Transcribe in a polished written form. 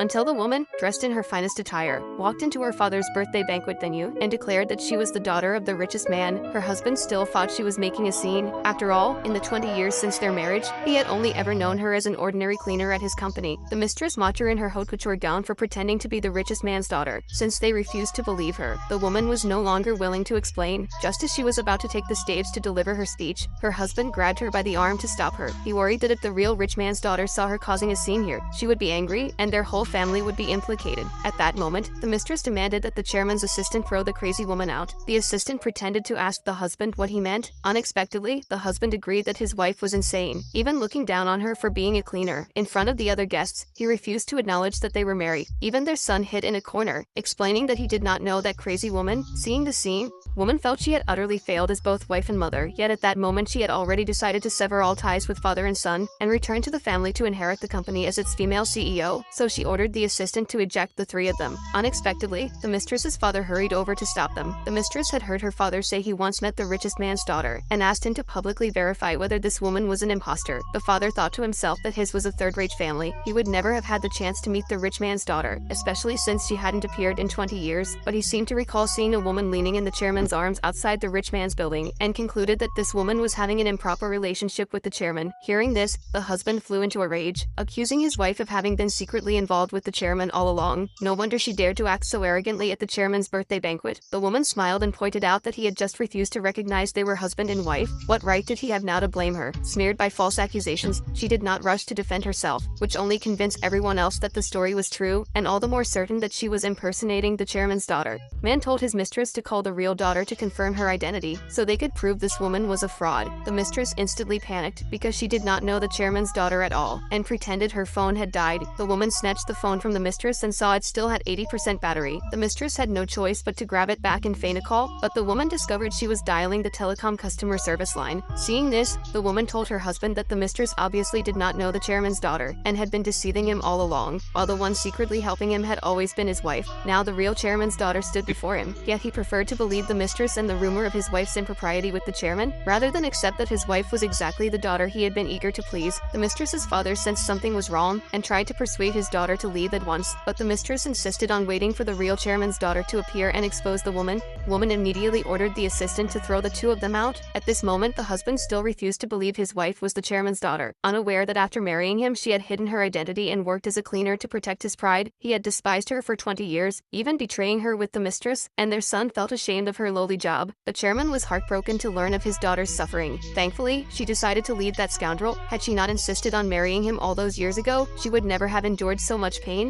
until the woman, dressed in her finest attire, walked into her father's birthday banquet venue and declared that she was the daughter of the richest man. Her husband still thought she was making a scene. After all, in the 20 years since their marriage, he had only ever known her as an ordinary cleaner at his company. The mistress mocked her in her haute couture gown for pretending to be the richest man's daughter. Since they refused to believe her, the woman was no longer willing to explain. Just as she was about to take the stage to deliver her speech, her husband grabbed her by the arm to stop her. He worried that if the real rich man's daughter saw her causing a scene here, she would be angry and their whole family would be implicated. At that moment, the mistress demanded that the chairman's assistant throw the crazy woman out. The assistant pretended to ask the husband what he meant. Unexpectedly, the husband agreed that his wife was insane, even looking down on her for being a cleaner. In front of the other guests, he refused to acknowledge that they were married. Even their son hid in a corner, explaining that he did not know that crazy woman. Seeing the scene, woman felt she had utterly failed as both wife and mother, yet at that moment she had already decided to sever all ties with father and son and return to the family to inherit the company as its female CEO, so she ordered the assistant to eject the three of them. Unexpectedly, the mistress's father hurried over to stop them. The mistress had heard her father say he once met the richest man's daughter and asked him to publicly verify whether this woman was an imposter. The father thought to himself that his was a third-rate family. He would never have had the chance to meet the rich man's daughter, especially since she hadn't appeared in 20 years, but he seemed to recall seeing a woman leaning in the chairman's arms outside the rich man's building and concluded that this woman was having an improper relationship with the chairman. Hearing this, the husband flew into a rage, accusing his wife of having been secretly involved with the chairman all along. No wonder she dared to act so arrogantly at the chairman's birthday banquet. The woman smiled and pointed out that he had just refused to recognize they were husband and wife. What right did he have now to blame her? Smeared by false accusations, she did not rush to defend herself, which only convinced everyone else that the story was true, and all the more certain that she was impersonating the chairman's daughter. Man told his mistress to call the real daughter to confirm her identity, so they could prove this woman was a fraud. The mistress instantly panicked because she did not know the chairman's daughter at all, and pretended her phone had died. The woman snatched the phone from the mistress and saw it still had 80% battery. The mistress had no choice but to grab it back and feign a call, but the woman discovered she was dialing the telecom customer service line. Seeing this, the woman told her husband that the mistress obviously did not know the chairman's daughter and had been deceiving him all along, while the one secretly helping him had always been his wife. Now the real chairman's daughter stood before him, yet he preferred to believe the mistress and the rumor of his wife's impropriety with the chairman, rather than accept that his wife was exactly the daughter he had been eager to please. The mistress's father sensed something was wrong and tried to persuade his daughter to leave at once, but the mistress insisted on waiting for the real chairman's daughter to appear and expose the woman. Woman immediately ordered the assistant to throw the two of them out. At this moment, the husband still refused to believe his wife was the chairman's daughter. Unaware that after marrying him she had hidden her identity and worked as a cleaner to protect his pride, he had despised her for 20 years, even betraying her with the mistress, and their son felt ashamed of her lowly job. The chairman was heartbroken to learn of his daughter's suffering. Thankfully, she decided to leave that scoundrel. Had she not insisted on marrying him all those years ago, she would never have endured so much pain.